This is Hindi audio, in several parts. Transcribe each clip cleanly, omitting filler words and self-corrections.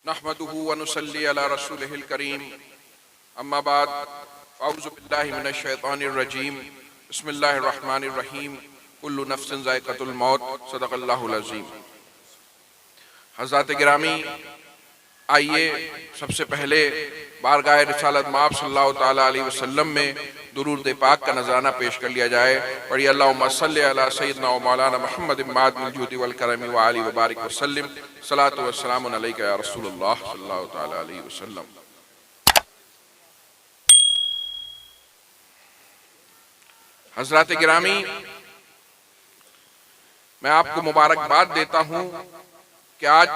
नहमदुहु व नुसल्ली अला रसूलिहिल करीम अम्मा बाद अऊज़ु बिल्लाहि मिनश शैतानिर रजीम बिस्मिल्लाहिर रहमानिर रहीम कुल्लु नफ्सिन ज़ाइक़तुल मौत सदक़ल्लाहुल अज़ीम। हज़रात गिरामी, आइए सबसे पहले बारगाह रिसालत माब सल्लल्लाहु ताला अलैहि वसल्लम में दुरूद पाक का नजराना पेश कर लिया जाए। पढ़िए अल्लाहुम्मा सल्लि अला सय्यिदना व मौलाना मुहम्मदिन मादिल जूदि वल करमी व आलिहि व बारिक व सल्लिम सलातु व सलामुन अलैका या रसूलल्लाह सल्लल्लाहु ताला अलैहि वसल्लम। हज़रात गिरामी, मैं आपको मुबारकबाद देता हूँ कि आज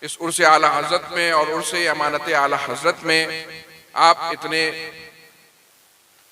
इस उर्स आला हज़रत में और उर्स अमानत आला हज़रत में आप इतने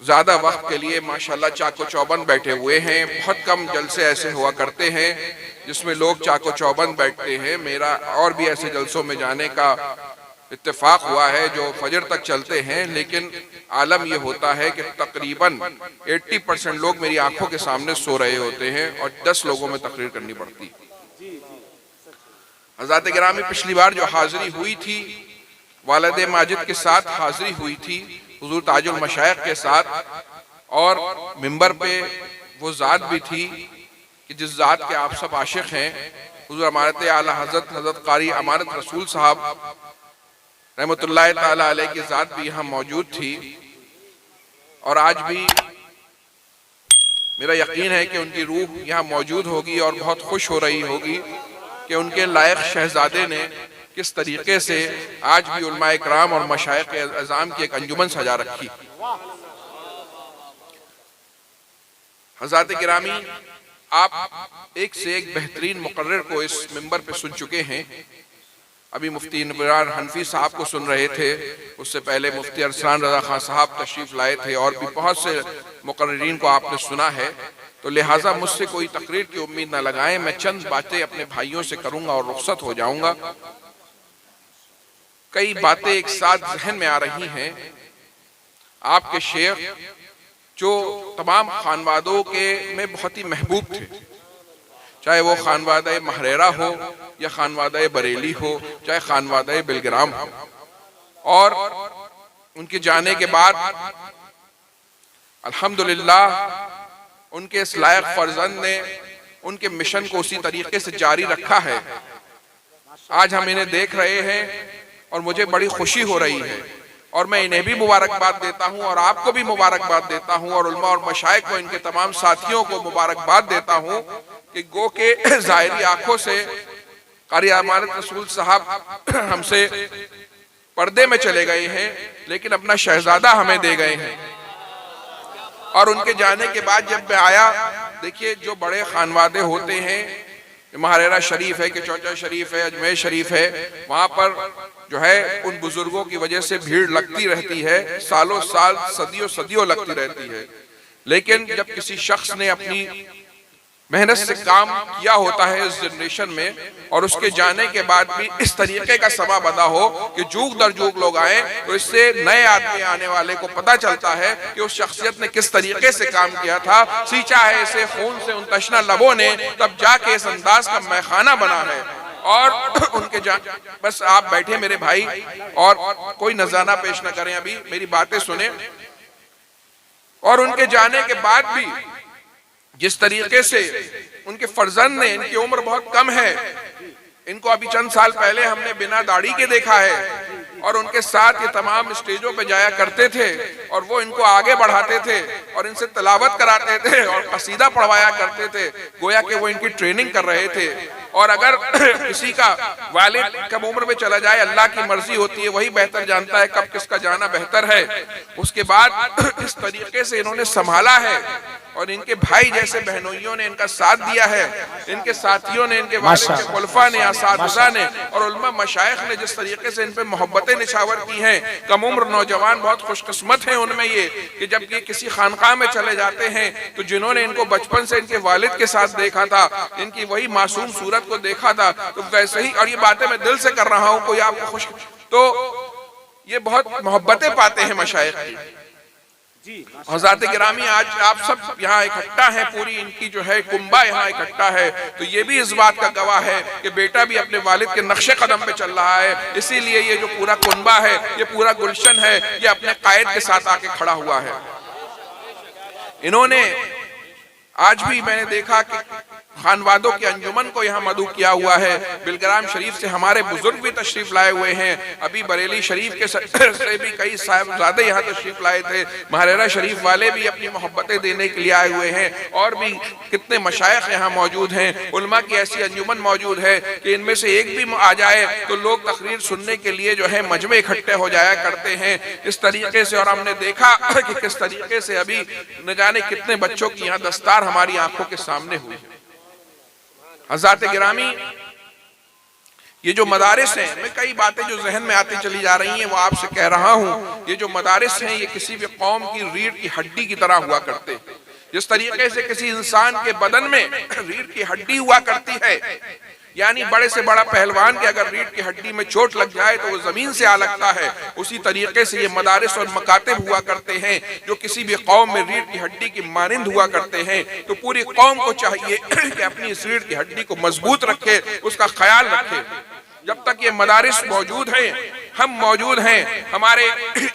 ज़्यादा वक्त के लिए माशाल्लाह चाको चौबंद बैठे हुए हैं। बहुत कम जलसे ऐसे हुआ करते हैं जिसमें लोग चाको चौबंद बैठते हैं। मेरा और भी ऐसे जलसों में जाने का इत्तेफाक हुआ है जो फजर तक चलते हैं, लेकिन आलम यह होता है कि तकरीबन 80% लोग मेरी आंखों के सामने सो रहे होते हैं और 10 लोगों में तकरीर करनी पड़ती। हज़रात गिरामी, पिछली बार जो हाजिरी हुई थी वालिद माजिद के साथ हाजिरी हुई थी, हुजूर ताजुल मशाइख के साथ, और मिंबर पे वो ज़ात भी थी कि जिस ज़ात के आप सब आशिक हैं। हुजूर अमानत आला हज़रत हज़रत कारी अमानत रसूल साहब रहमतुल्लाह ताला अलैह की ज़ात भी यहाँ मौजूद थी, और आज भी मेरा यकीन है कि उनकी रूह यहाँ मौजूद होगी और बहुत खुश हो रही होगी कि उनके लायक शहजादे ने किस तरीके से आज भी उलमा इकराम और मशाइख अज़ाम की एक अंजुमन सजा रखी। हज़रात गिरामी, आप एक से एक बेहतरीन मुकर्रर को इस मिंबर पे सुन चुके हैं। अभी मुफ्ती इमरान हनफी साहब को सुन रहे थे, उससे पहले मुफ्ती अरसलान रज़ा खान साहब तशरीफ लाए थे, और भी बहुत से मुकर्ररीन को आपने सुना है। तो लिहाजा मुझसे कोई तकरीर की उम्मीद न लगाएं। मैं चंद बातें अपने भाइयों से करूंगा और रुखसत हो जाऊंगा। कई बातें एक साथ जहन में आ रही हैं। आपके शेख जो तमाम खानवादों के में बहुत ही महबूब थे, चाहे वो खानवादा महरेरा हो या खानवादा बरेली हो, चाहे खानवादा बिलग्राम हो, और उनके जाने के बाद अल्हम्दुलिल्लाह उनके इस लायक फर्जंद ने उनके मिशन को उसी तरीके से जारी रखा है। आज हम इन्हें देख रहे हैं और मुझे बड़ी खुशी हो रही है, और मैं इन्हें भी मुबारकबाद देता हूं और आपको भी मुबारकबाद देता हूं और उलमा और मशाइख को, इनके तमाम साथियों को मुबारकबाद देता हूं कि गो के ज़ाहिरी आंखों से कारी अमानत रसूल साहब हमसे पर्दे में चले गए हैं, लेकिन अपना शहजादा हमें दे गए हैं। और उनके जाने के बाद जब मैं आया, देखिए जो बड़े खानवादे होते हैं, महारेरा शरीफ है कि चौचा शरीफ है, अजमेर शरीफ है, वहां पर जो है उन बुजुर्गों की वजह से भीड़ लगती रहती है, सालों साल सदियों सदियों लगती रहती है। लेकिन जब किसी शख्स ने अपनी मेहनत से काम किया होता है इस जनरेशन में, और उसके जाने के बाद भी इस तरीके का समा बना हो कि जुग दर जुग लोग आए, तो इससे नए आदमी आने वाले को पता चलता है कि उस शख्सियत ने किस तरीके से काम किया था। सींचा है इसे खून से उन तशना लबों ने, तब जाके इस अंदाज का मैखाना बना है। और उनके बस आप बैठे मेरे भाई, और कोई नजराना पेश न करें, अभी मेरी बातें सुने। और उनके जाने के बाद भी जिस तरीके से उनके फर्जंद ने, इनकी उम्र बहुत कम है, इनको अभी चंद साल पहले हमने बिना दाढ़ी के देखा है, और उनके साथ ये तमाम स्टेजों पे जाया करते थे और वो इनको आगे बढ़ाते थे और इनसे तिलावत कराते थे और कसीदा पढ़वाया करते थे, गोया कि वो इनकी ट्रेनिंग कर रहे थे। और अगर किसी का वालिद कब उम्र में चला जाए, अल्लाह की मर्जी होती है, वही बेहतर जानता है कब किसका जाना बेहतर है। उसके बाद इस तरीके से इन्होंने संभाला है, और इनके भाई जैसे बहनोइयों ने इनका साथ दिया है, इनके साथियों ने, इनके वालिद के खुलफा ने, असातिज़ा ने और उलमा मशाइख ने जिस तरीके से इन पे मोहब्बतें निछावर की हैं। कम उम्र नौजवान बहुत खुशकिस्मत हैं उनमें ये कि जब ये किसी खानकाह में चले जाते हैं, तो जिन्होंने इनको बचपन से इनके वालिद के साथ देखा था, इनकी वही मासूम सूरत को देखा था, तो वैसे ही, और ये बातें मैं दिल से कर रहा हूँ, कोई आपको खुश, तो ये बहुत मोहब्बतें पाते हैं मशाइख की। हज़रात गिरामी, आज आप सब यहाँ इकट्ठा हैं, पूरी इनकी जो है कुंबा यहाँ इकट्ठा है, तो ये भी इस बात का गवाह है कि बेटा भी अपने वालिद के नक्शे कदम पे चल रहा है। इसीलिए ये जो पूरा कुंबा है, ये पूरा गुलशन है, ये अपने कायद के साथ आके खड़ा हुआ है। इन्होंने आज भी मैंने देखा कि खानवादों के अंजुमन को यहाँ मदऊ किया हुआ है। बिलग्राम शरीफ से हमारे बुजुर्ग भी तशरीफ लाए हुए हैं। अभी बरेली शरीफ के से भी कई साहिबजादे यहाँ तशरीफ लाए थे। महरेरा शरीफ वाले भी अपनी मोहब्बतें देने के लिए आए हुए हैं, और भी कितने मशाइख यहाँ मौजूद हैं। उलमा की ऐसी अंजुमन मौजूद है कि इनमें से एक भी आ जाए तो लोग तकरीर सुनने के लिए जो है मजमे इकट्ठे हो जाया करते हैं इस तरीके से। और हमने देखा कि किस तरीके से अभी न जाने कितने बच्चों की यहाँ दस्तार हमारी आंखों के सामने हुई है। हज़रात गिरामी, ये जो मदारिस हैं, मैं कई बातें जो जहन में आती चली जा रही हैं वो आपसे कह रहा हूँ। ये जो मदारिस हैं, ये किसी भी कौम की रीढ़ की हड्डी की तरह हुआ करते हैं। जिस तरीके से किसी इंसान के बदन में रीढ़ की हड्डी हुआ करती है, यानी बड़े से बड़ा पहलवान के अगर रीढ़ की हड्डी में चोट लग जाए तो वो जमीन से आ लगता है, उसी तरीके से ये मदारिस और मकातिब हुआ करते हैं जो किसी भी कौम में रीढ़ की हड्डी की मानिंद हुआ करते हैं। तो पूरी कौम को चाहिए कि अपनी इस रीढ़ की हड्डी को मजबूत रखे, उसका ख्याल रखे। जब तक ये मदारिस मौजूद हैं, हम मौजूद हैं, हमारे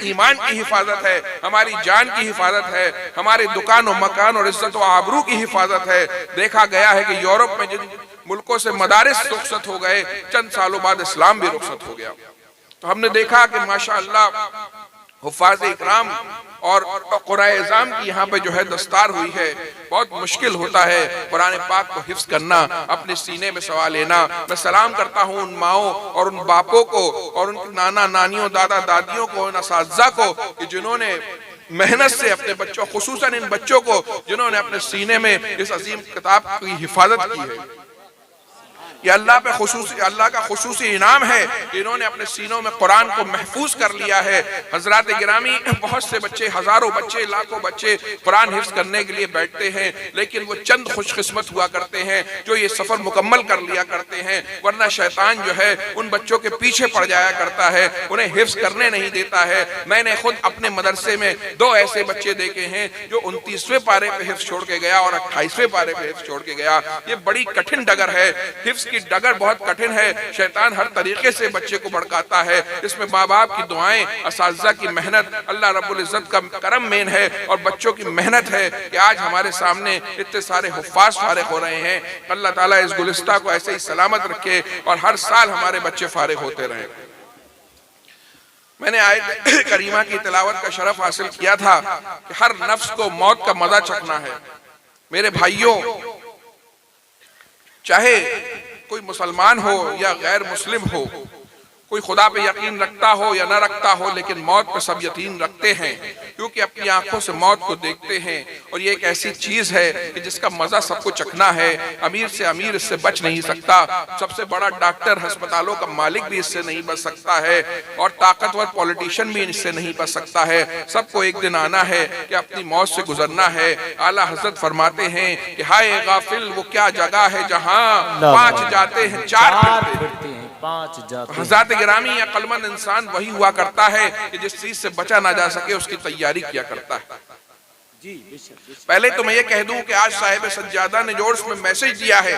ईमान की हिफाजत है, हमारी जान की हिफाजत है, हमारे दुकान और मकान और इज्जत और आबरू की हिफाजत है। देखा गया है कि यूरोप में जिन मुल्कों से मदारिस रुखसत हो गए, चंद सालों बाद इस्लाम भी रुखसत हो गया। तो हमने देखा कि माशाअल्लाह हुफ़ाज़ इकराम और क़ुराए-ए-ज़ाम की यहाँ पे जो है दस्तार हुई है। बहुत मुश्किल होता है कुरान पाक को हिफ्ज़ करना, अपने सीने में सवा लेना। मैं सलाम करता हूँ उन माओं और उन बापों को और उनके नाना नानियों, दादा दादियों को, उन असातिज़ा को कि जिन्होंने मेहनत से अपने बच्चों, खुसूसन इन बच्चों को जिन्होंने अपने सीने में इस अजीम किताब की हिफाजत की है। ये अल्लाह का खुसूसी इनाम है कि इन्होंने अपने सीनों में कुरान को महफूज कर लिया है। हजरात गिरामी, बहुत से बच्चे, हजारों बच्चे, लाखों बच्चे कुरान हिफ्ज करने के लिए बैठते हैं, लेकिन वो चंद खुशकिस्मत हुआ करते हैं जो ये सफर मुकम्मल कर लिया करते हैं। वरना शैतान जो है उन बच्चों के पीछे पड़ जाया करता है, उन्हें हिफ्ज करने नहीं देता है। मैंने खुद अपने मदरसे में 2 ऐसे बच्चे देखे हैं जो 29वें पारे पे हिफ्ज छोड़ के गया और 28वें पारे पे हिफ्ज छोड़ के गया। ये बड़ी कठिन डगर है, हिफ्ज की डगर बहुत कठिन है। शैतान हर तरीके से बच्चे को भड़काता है। इसमें माँ बाप की दुआएं, असातिज़ा की मेहनत, अल्लाह रब्बुल इज्जत का करम मेन है और बच्चों की मेहनत है कि आज हमारे सामने इतने सारे हुफ़ाज़ फारिग हो रहे हैं। अल्लाह ताला इस गुलिस्ता को ऐसे ही सलामत रखे और हर साल हमारे बच्चे फारिग होते रहे। मैंने आयत करीमा की तिलावत का शरफ हासिल किया था कि हर नफ्स को मौत का मजा चखना है। मेरे भाइयों, चाहे कोई मुसलमान हो या गैर मुस्लिम हो, कोई खुदा पे यकीन रखता हो या न रखता हो, लेकिन मौत पे सब यकीन रखते हैं क्योंकि अपनी आंखों से मौत को देखते हैं। और ये एक ऐसी चीज है कि जिसका मजा सबको चखना है। अमीर से अमीर इससे बच नहीं सकता, सबसे बड़ा डॉक्टर, अस्पतालों का मालिक भी इससे नहीं बच सकता है और ताकतवर पॉलिटिशियन भी इससे नहीं बच सकता है। सबको एक दिन आना है कि अपनी मौत से गुजरना है। आला हजरत फरमाते हैं कि हाय गाफिल, वो क्या जगह है जहाँ 5 जाते हैं 4 फिरते हैं। हज़रात गिरामी, अक्लमंद इंसान वही हुआ करता है कि जिस चीज से बचा ना जा सके उसकी तैयारी किया करता है। पहले तो मैं ये कह दूं कि आज साहिब सज्जादा ने जो उसमें मैसेज दिया है,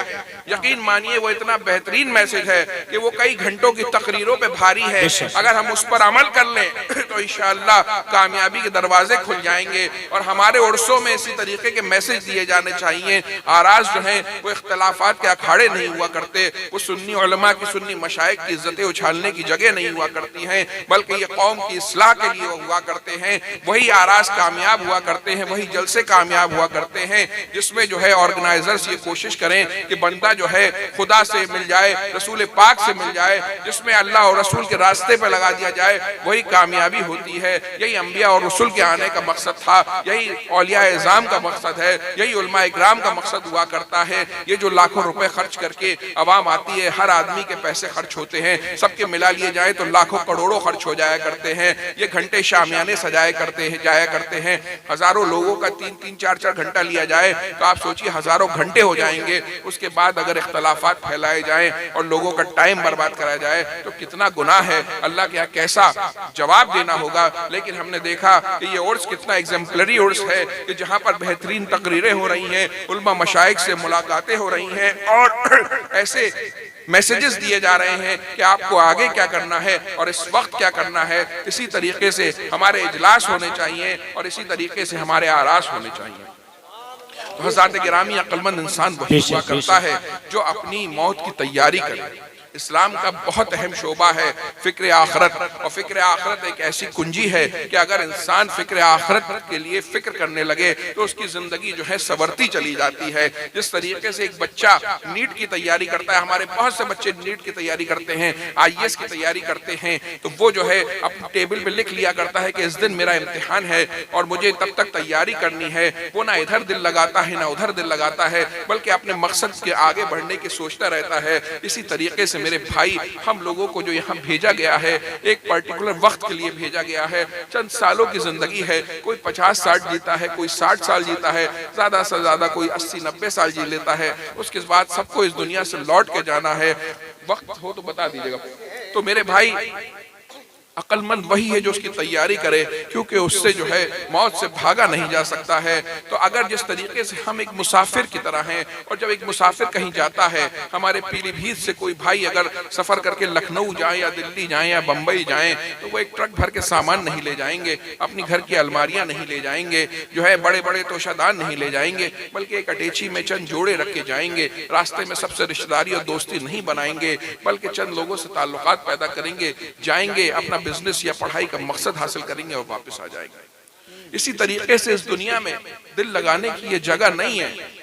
यकीन मानिए वो इतना बेहतरीन मैसेज है कि वो कई घंटों की तकरीरों पे भारी है। अगर हम उस पर अमल कर लें तो इंशाअल्लाह कामयाबी के दरवाजे खुल जाएंगे। और हमारे उर्सों में इसी तरीके के मैसेज दिए जाने चाहिए। आराज जो है वो इख्तलाफात के अखाड़े नहीं हुआ करते, वो सुन्नी उलमा की, सुन्नी मशाइख की इज्जतें उछालने की जगह नहीं हुआ करती हैं, बल्कि ये कौम की इस्लाह के लिए हुआ करते हैं। वही आराज कामयाब हुआ करते हैं, वही जलसे कामयाब हुआ करते हैं जिसमें जो है ऑर्गेनाइजर्स ये कोशिश करें कि बंदा जो है खुदा से मिल जाए, रसूल पाक से मिल जाए, जिसमें अल्लाह और रसूल के रास्ते पे लगा दिया जाए, वही कामयाबी होती है। यही अंबिया और रसूल के आने का मकसद था, यही औलिया-ए-ज़ाम का मकसद है, यही उलमा इकराम का मकसद हुआ करता है। ये जो लाखों रुपए खर्च करके अवाम आती है, हर आदमी के पैसे खर्च होते हैं, सबके मिला लिए जाए तो लाखों करोड़ों खर्च हो जाया करते हैं। ये घंटे शामियाने सजाए करते हैं, जाया करते हैं, हजारों लोग लोगों का 3-3, 4-4 घंटा लिया जाए तो आप सोचिए हजारों घंटे हो जाएंगे। उसके बाद अगर इख्तलाफात फैलाए जाएं और लोगों का टाइम बर्बाद कराया जाए तो कितना गुनाह है, अल्लाह के यहाँ कैसा जवाब देना होगा। लेकिन हमने देखा कि ये उर्स कितना एग्जाम्पलरी उर्स है कि जहाँ पर बेहतरीन तकरीरें हो रही हैं, उलमा मशाइख से मुलाकातें हो रही हैं और ऐसे मैसेजेस दिए जा रहे हैं कि आपको आगे क्या करना है और इस वक्त क्या करना है। इसी तरीके से हमारे इजलास होने चाहिए और इसी तरीके से हमारे आरास होने चाहिए। तो हज़रात गिरामी, अक्लमंद इंसान वही हुआ करता है जो अपनी मौत की तैयारी करे। इस्लाम का बहुत अहम शोबा है फिक्र आखरत, और फिक्र आखरत एक ऐसी कुंजी है कि अगर इंसान फिक्र आखरत के लिए फिक्र करने लगे तो उसकी जिंदगी जो है संवरती चली जाती है। जिस तरीके से एक बच्चा नीट की तैयारी करता है, हमारे बहुत से बच्चे नीट की तैयारी करते हैं, IAS की तैयारी करते हैं, तो वो जो है अपनी टेबल पे लिख लिया करता है कि इस दिन मेरा इम्तिहान है और मुझे तब तक तैयारी करनी है। वो ना इधर दिल लगाता है ना उधर दिल लगाता है, बल्कि अपने मकसद के आगे बढ़ने की सोचता रहता है। इसी तरीके से मेरे भाई, हम लोगों को जो यहाँ भेजा गया है एक पर्टिकुलर वक्त के लिए भेजा गया है। चंद सालों की जिंदगी है, कोई 50-60 जीता है, कोई 60 साल जीता है, ज्यादा से ज्यादा कोई 80-90 साल जी लेता है। उसके बाद सबको इस दुनिया से लौट के जाना है। वक्त हो तो बता दीजिएगा। तो मेरे भाई, अक्लमंद वही है जो उसकी तैयारी करे, क्योंकि उससे जो है मौत से भागा नहीं जा सकता है। तो अगर जिस तरीके से हम एक मुसाफिर की तरह हैं, और जब एक मुसाफिर कहीं जाता है, हमारे पीलीभीत से कोई भाई अगर सफर करके लखनऊ जाए या दिल्ली जाए या बम्बई जाए, तो वो एक ट्रक भर के सामान नहीं ले जाएंगे, अपनी घर की अलमारियां नहीं ले जाएंगे, जो है बड़े बड़े तोशादान नहीं ले जाएंगे, बल्कि एक अटैची में चंद जोड़े रख के जाएंगे। रास्ते में सबसे रिश्तेदारी और दोस्ती नहीं बनाएंगे, बल्कि चंद लोगों से ताल्लुकात पैदा करेंगे, जाएंगे, अपना बिजनेस या पढ़ाई का मकसद हासिल करेंगे और वापस आ जाएंगे। इसी तरीके से इस दुनिया में दिल लगाने की ये जगह नहीं है।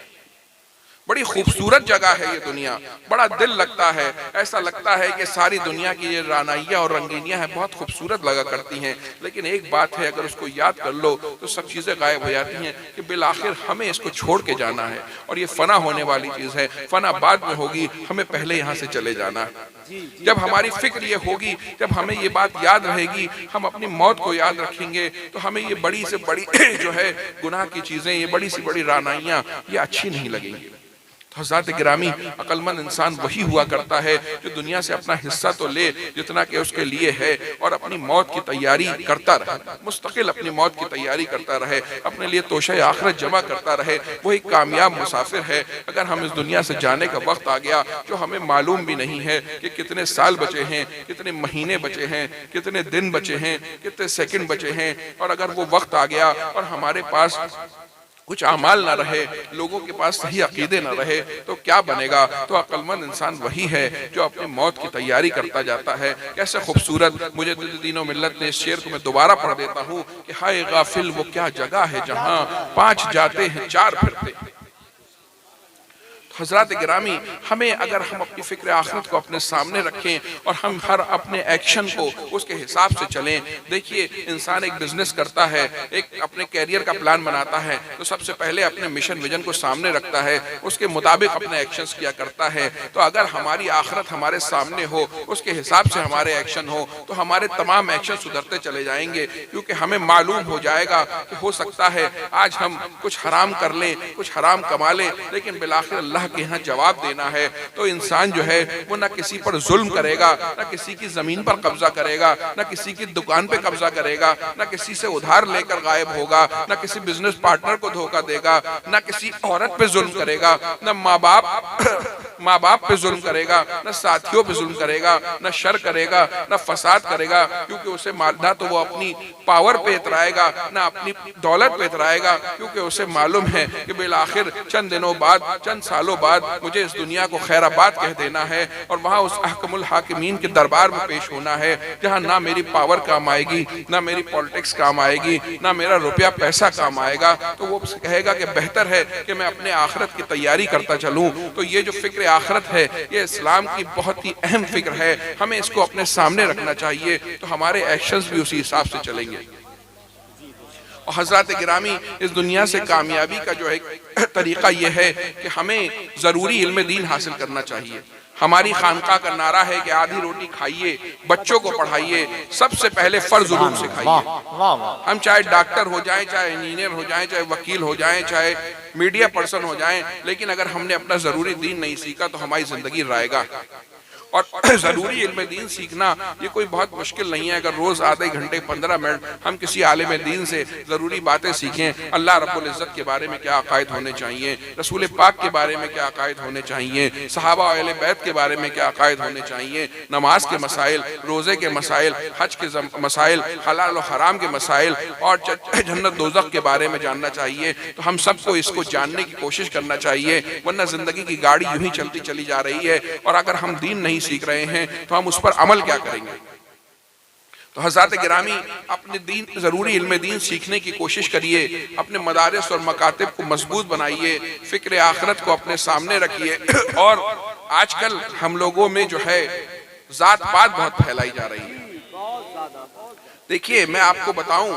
बड़ी खूबसूरत जगह है ये दुनिया, बड़ा दिल लगता है, ऐसा लगता है कि सारी दुनिया की ये रानाइयाँ और रंगीनियाँ हैं, बहुत खूबसूरत लगा करती हैं। लेकिन एक बात है, अगर उसको याद कर लो तो सब चीज़ें गायब हो जाती हैं कि बिलाखिर हमें इसको छोड़ के जाना है, और ये फना होने वाली चीज़ है। फना बाद में होगी, हमें पहले यहाँ से चले जाना है। जब हमारी फिक्र ये होगी, जब हमें ये बात याद रहेगी, हम अपनी मौत को याद रखेंगे, तो हमें ये बड़ी से बड़ी जो है गुनाह की चीज़ें, ये बड़ी से बड़ी रानाइयाँ, ये अच्छी नहीं लगेंगी। हज़रात गिरामी, अक्लमंद इंसान वही हुआ करता है जो दुनिया से अपना हिस्सा तो ले जितना कि उसके लिए है, और अपनी मौत की तैयारी करता रहे, मुस्तकिल अपनी मौत की तैयारी करता रहे, अपने लिए तोशे आखिरत जमा करता रहे। वही कामयाब मुसाफिर है। अगर हम इस दुनिया से जाने का वक्त आ गया, जो हमें मालूम भी नहीं है कि कितने साल बचे हैं, कितने महीने बचे हैं, कितने दिन बचे हैं, कितने सेकंड बचे हैं, और अगर वो वक्त आ गया और हमारे पास कुछ अमाल ना रहे, लोगों के पास सही अकीदे ना रहे, तो क्या बनेगा। तो अक्लमंद इंसान वही है जो अपने मौत की तैयारी करता जाता है। कैसे खूबसूरत, मुझे दीनो मिल्लत ने इस शेर को मैं दोबारा पढ़ देता हूँ कि हाय गाफिल वो क्या जगह है जहाँ 5 जाते हैं 4 फिरते। हज़रात गिरामी, हमें अगर हम अपनी फिक्र आखिरत को अपने सामने रखें और हम हर अपने एक्शन को उसके हिसाब से चलें। देखिए, इंसान एक बिजनेस करता है, एक अपने कैरियर का प्लान बनाता है, तो सबसे पहले अपने मिशन विजन को सामने रखता है, उसके मुताबिक अपने एक्शंस किया करता है। तो अगर हमारी आखिरत हमारे सामने हो, उसके हिसाब से हमारे एक्शन हो, तो हमारे तमाम एक्शन सुधरते चले जाएंगे, क्योंकि हमें मालूम हो जाएगा कि हो सकता है आज हम कुछ हराम कर लें, कुछ हराम कमा लें, लेकिन बिलाखिर अल्लाह के यहाँ जवाब देना है। तो इंसान जो है वो ना किसी पर जुल्म करेगा, ना किसी की जमीन पर कब्जा करेगा, ना किसी की दुकान पे कब्जा करेगा, ना किसी से उधार लेकर गायब होगा, ना किसी बिजनेस पार्टनर को धोखा देगा, ना किसी औरत पे जुल्म करेगा, ना माँ बाप पे जुल्म करेगा, ना साथियों पे जुल्म करेगा, ना शर करेगा, ना फसाद करेगा, क्योंकि उसे ना तो वो अपनी पावर पे इतराएगा, ना अपनी दौलत पे इतराएगा, क्योंकि उसे मालूम है कि बिलाखिर चंद दिनों बाद, चंद सालों बाद मुझे इस दुनिया को खैराबाद कह देना है, और वहाँ उस अहकमुल हाकिमीन के दरबार में पेश होना है, जहाँ ना मेरी पावर काम आएगी, ना मेरी पॉलिटिक्स काम आएगी, ना मेरा रुपया पैसा काम आएगा। तो वो कहेगा कि बेहतर है कि मैं अपने आखिरत की तैयारी करता चलूँ। तो ये जो फिक्र आखिरत है, ये इस्लाम की बहुत ही अहम फिक्र है, हमें इसको अपने सामने रखना चाहिए, तो हमारे एक्शंस भी उसी हिसाब से चलेंगे। और हज़रात गिरामी, इस दुनिया से कामयाबी का जो एक तरीका ये है कि हमें ज़रूरी इल्म दीन हासिल करना चाहिए। हमारी खानका का नारा है कि आधी रोटी खाइए, बच्चों को पढ़ाइए, सबसे पहले फर्ज उलूम सिखाइए। हम चाहे डॉक्टर हो जाएं, चाहे इंजीनियर हो जाएं, चाहे वकील हो जाएं, चाहे मीडिया पर्सन हो जाएं, लेकिन अगर हमने अपना जरूरी दीन नहीं सीखा तो हमारी जिंदगी रायगा। और जरूरी इल्म दीन सीखना ये कोई बहुत मुश्किल नहीं है। अगर रोज आधे घंटे 15 मिनट हम किसी आलिम दीन से जरूरी बातें सीखें, अल्लाह रब्बुल इज्जत के बारे में क्या अकायद होने चाहिए, रसूल पाक के बारे में क्या अकायद होने चाहिए, सहाबा अहले बैत के बारे में क्या अकायद होने चाहिए, नमाज के मसाइल, रोजे के मसाइल, हज के मसाइल, हलाल और हराम के मसाइल और जन्नत दोज़ख के बारे में जानना चाहिए, तो हम सबको इसको जानने की कोशिश करना चाहिए, वरना जिंदगी की गाड़ी यूं ही चलती चली जा रही है। और अगर हम दीन नहीं सीख रहे हैं तो हम उस पर अमल क्या करेंगे। तो हज़रात गिरामी, अपने दीन, जरूरी इल्म दीन सीखने की कोशिश करिए, अपने मदारिस और मकातिब को मजबूत बनाइए, फिक्र आखिरत को अपने सामने रखिए। और आजकल हम लोगों में जो है जात पात बहुत फैलाई जा रही है। देखिए, मैं आपको बताऊं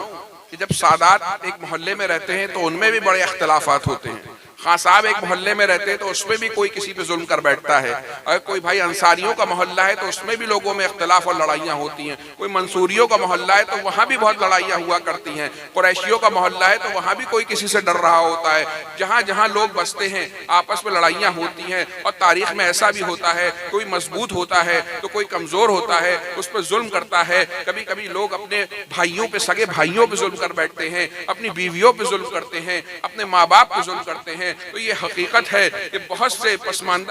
कि जब सादात एक मोहल्ले में रहते हैं तो उनमें भी बड़े अख्तिलाफात होते हैं। खां साहब एक मोहल्ले में रहते हैं तो उसमें भी कोई किसी पे जुल्म कर बैठता है। अगर कोई भाई अंसारियों का मोहल्ला है तो उसमें भी लोगों में इख्तिलाफ और लड़ाइयाँ होती हैं। कोई मंसूरियों का मोहल्ला है तो वहाँ भी बहुत लड़ाइयाँ हुआ करती हैं। कुरैशियों का मोहल्ला है तो वहाँ भी कोई किसी से डर रहा होता है। जहाँ जहाँ लोग बसते हैं आपस में लड़ाइयाँ होती हैं। और तारीख में ऐसा भी होता है, कोई मजबूत होता है तो कोई कमजोर होता है, उस पर जुल्म करता है। कभी कभी लोग अपने भाइयों पे, सगे भाइयों पे जुल्म कर बैठते हैं, अपनी बीवियों पे जुल्म करते हैं, अपने माँ बाप पे जुल्म करते हैं। तो ये हकीकत है कि बहुत से पसमानदा